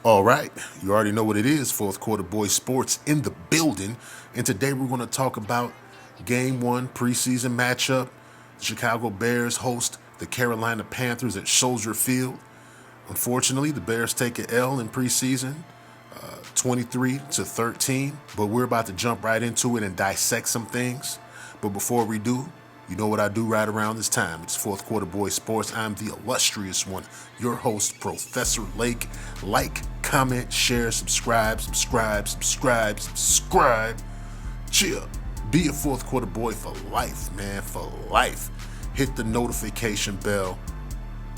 All right, you already know what it is. Fourth quarter boy sports in the building. And today we're going to talk about game one preseason matchup. The Chicago Bears host the Carolina Panthers at Soldier Field. Unfortunately, the Bears take an L in preseason, 23-13. But we're about to jump right into it and dissect some things. But before we do, you know what I do right around this time. It's Fourth Quarter Boy Sports. I'm the illustrious one, your host, Professor Lake. Like, comment, share, subscribe. Chill. Be a Fourth Quarter Boy for life, man, for life. Hit the notification bell.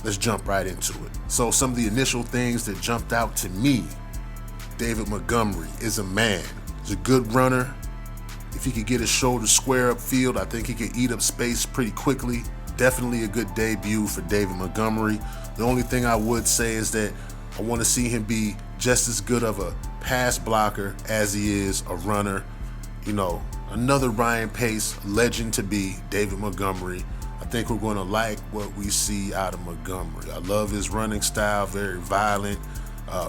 Let's jump right into it. So some of the initial things that jumped out to me. David Montgomery is a man. He's a good runner. If he could get his shoulders square upfield, I think he could eat up space pretty quickly. Definitely a good debut for David Montgomery. The only thing I would say is that I want to see him be just as good of a pass blocker as he is a runner. You know, another Ryan Pace legend to be, David Montgomery. I think we're going to like what we see out of Montgomery. I love his running style, very violent,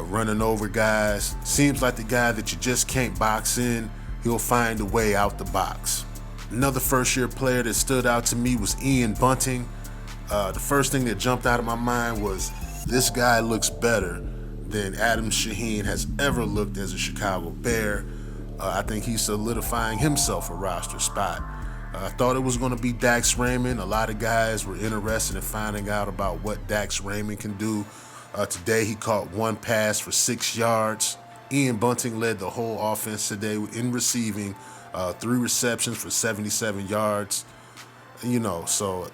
running over guys. Seems like the guy that you just can't box in. He'll find a way out the box. Another first-year player that stood out to me was Ian Bunting. The first thing that jumped out of my mind was this guy looks better than Adam Shaheen has ever looked as a Chicago Bear. I think he's solidifying himself a roster spot. I thought it was going to be Dax Raymond. A lot of guys were interested in finding out about what Dax Raymond can do. Today he caught one pass for 6 yards. Ian Bunting led the whole offense today in receiving, 3 receptions for 77 yards. You know, so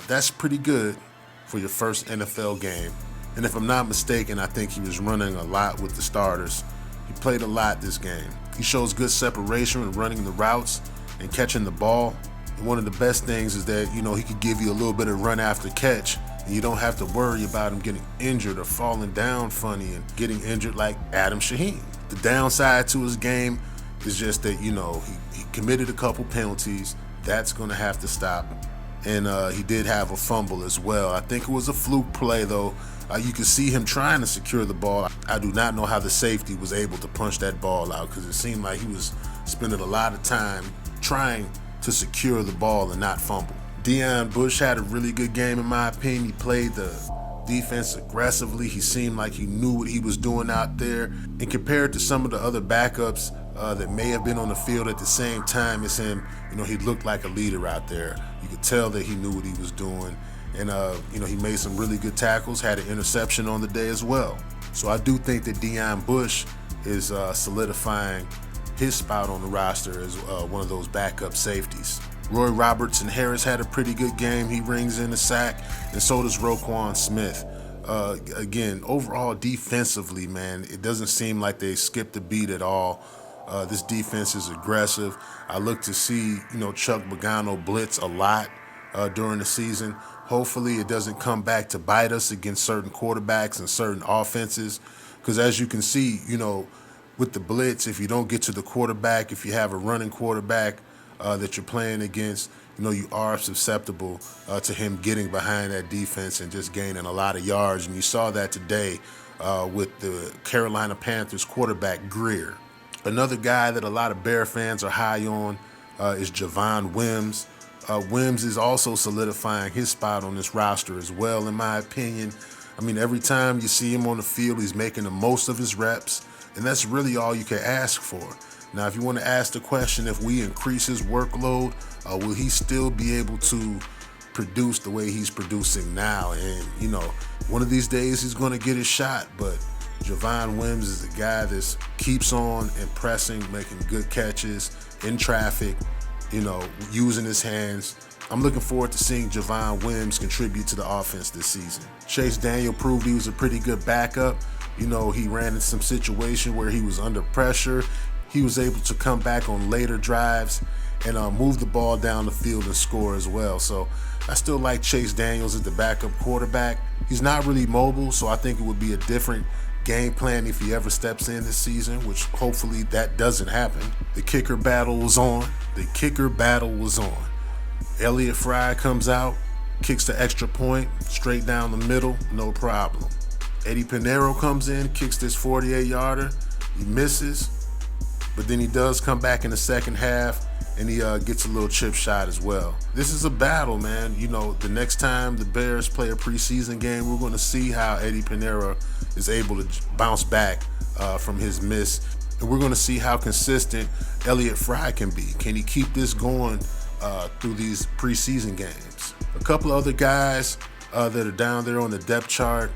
that's pretty good for your first NFL game. And if I'm not mistaken, I think he was running a lot with the starters. He played a lot this game. He shows good separation when running the routes and catching the ball. And one of the best things is that, you know, he could give you a little bit of run after catch. And you don't have to worry about him getting injured or falling down funny and getting injured like Adam Shaheen. The downside to his game is just that, you know, he committed a couple penalties. That's going to have to stop. And he did have a fumble as well. I think it was a fluke play, though. You could see him trying to secure the ball. I do not know how the safety was able to punch that ball out because it seemed like he was spending a lot of time trying to secure the ball and not fumble. Devin Bush had a really good game in my opinion. He played the defense aggressively. He seemed like he knew what he was doing out there. And compared to some of the other backups that may have been on the field at the same time as him, you know, he looked like a leader out there. You could tell that he knew what he was doing. And, you know, he made some really good tackles, had an interception on the day as well. So I do think that Devin Bush is solidifying his spot on the roster as one of those backup safeties. RobertsonHarris had a pretty good game. He rings in a sack, and so does Roquan Smith. Again, overall defensively, man, it doesn't seem like they skipped a beat at all. This defense is aggressive. I look to see, you know, Chuck Pagano blitz a lot during the season. Hopefully it doesn't come back to bite us against certain quarterbacks and certain offenses. Because as you can see, you know, with the blitz, if you don't get to the quarterback, if you have a running quarterback that you're playing against, you know, you are susceptible to him getting behind that defense and just gaining a lot of yards. And you saw that today with the Carolina Panthers quarterback Greer. Another guy that a lot of Bear fans are high on is Javon Williams. Williams is also solidifying his spot on this roster as well, in my opinion. I mean, every time you see him on the field, he's making the most of his reps, and that's really all you can ask for. Now, if you want to ask the question, if we increase his workload, will he still be able to produce the way he's producing now? And, you know, one of these days he's going to get his shot, but Javon Williams is a guy that keeps on impressing, making good catches in traffic, you know, using his hands. I'm looking forward to seeing Javon Williams contribute to the offense this season. Chase Daniel proved he was a pretty good backup. You know, he ran into some situation where he was under pressure. He was able to come back on later drives and move the ball down the field and score as well. So I still like Chase Daniels as the backup quarterback. He's not really mobile, so I think it would be a different game plan if he ever steps in this season, which hopefully that doesn't happen. The kicker battle was on. Elliott Fry comes out, kicks the extra point, straight down the middle, no problem. Eddie Pinheiro comes in, kicks this 48-yarder. He misses, but then he does come back in the second half, and he gets a little chip shot as well. This is a battle, man. You know, the next time the Bears play a preseason game, we're going to see how Eddie Pinheiro is able to bounce back from his miss. And we're going to see how consistent Elliott Fry can be. Can he keep this going through these preseason games? A couple of other guys that are down there on the depth chart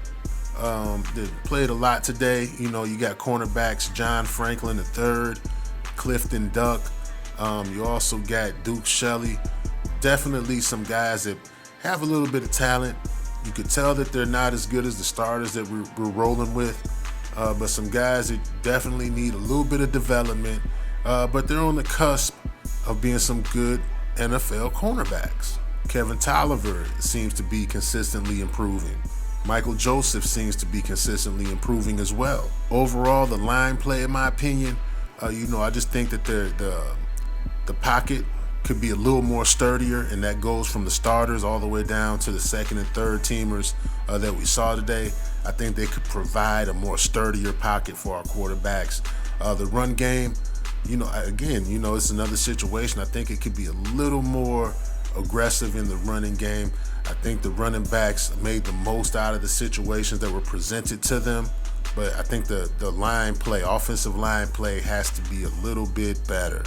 that played a lot today. You know, you got cornerbacks John Franklin III, Clifton Duck. You also got Duke Shelley. Definitely some guys that have a little bit of talent. You could tell that they're not as good as the starters that we're rolling with. But some guys that definitely need a little bit of development, but they're on the cusp of being some good NFL cornerbacks. Kevin Tolliver seems to be consistently improving. Michael Joseph seems to be consistently improving as well. Overall, the line play, in my opinion, I just think that the pocket could be a little more sturdier, and that goes from the starters all the way down to the second and third teamers that we saw today. I think they could provide a more sturdier pocket for our quarterbacks. The run game, it's another situation. I think it could be a little more aggressive in the running game. I think the running backs made the most out of the situations that were presented to them. But I think the line play, offensive line play, has to be a little bit better.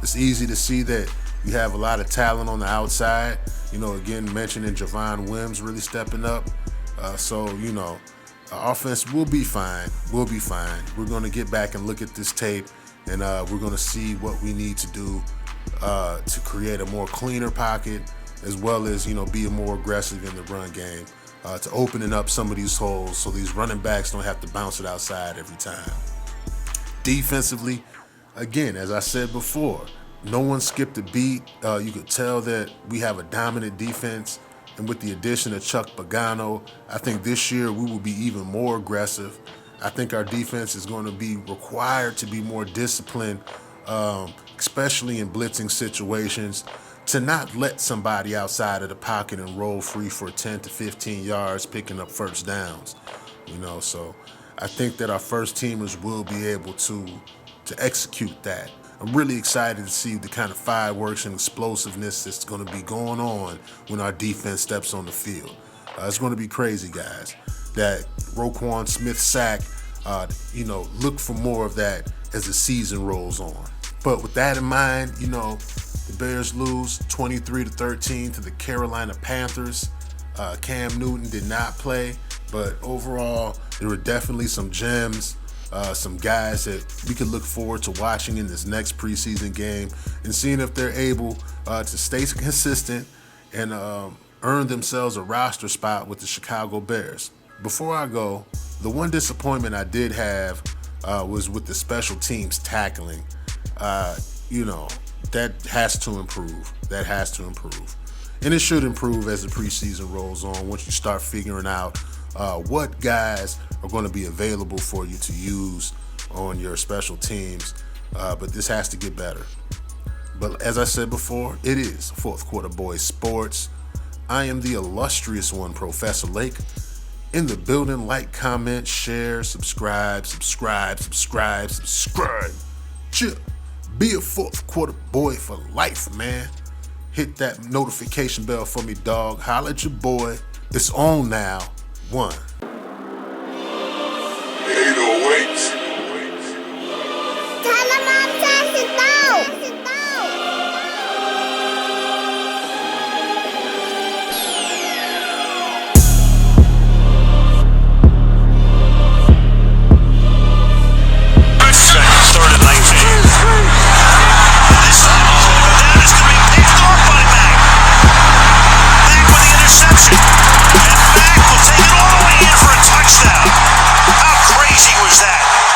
It's easy to see that you have a lot of talent on the outside. Again, mentioning Javon Williams really stepping up. Offense will be fine. We'll be fine. We're going to get back and look at this tape, and we're going to see what we need to do to create a more cleaner pocket, as well as, be more aggressive in the run game, to opening up some of these holes so these running backs don't have to bounce it outside every time. Defensively, again, as I said before, no one skipped a beat. You could tell that we have a dominant defense. And with the addition of Chuck Pagano, I think this year we will be even more aggressive. I think our defense is going to be required to be more disciplined, especially in blitzing situations, to not let somebody outside of the pocket and roll free for 10 to 15 yards, picking up first downs. So I think that our first teamers will be able to execute that. I'm really excited to see the kind of fireworks and explosiveness that's going to be going on when our defense steps on the field. It's going to be crazy, guys. That Roquan Smith sack, look for more of that as the season rolls on. But with that in mind, the Bears lose 23-13 to the Carolina Panthers. Cam Newton did not play, but overall, there were definitely some gems. Some guys that we could look forward to watching in this next preseason game and seeing if they're able to stay consistent and earn themselves a roster spot with the Chicago Bears. Before I go, the one disappointment I did have was with the special teams tackling. That has to improve. And it should improve as the preseason rolls on once you start figuring out what guys are going to be available for you to use on your special teams. But this has to get better. But as I said before, it is Fourth Quarter Boys Sports. I am the illustrious one, Professor Lake. In the building, like, comment, share, subscribe. Chill. Be a Fourth Quarter Boy for life, man. Hit that notification bell for me, dog. Holla at your boy. It's on now. 1.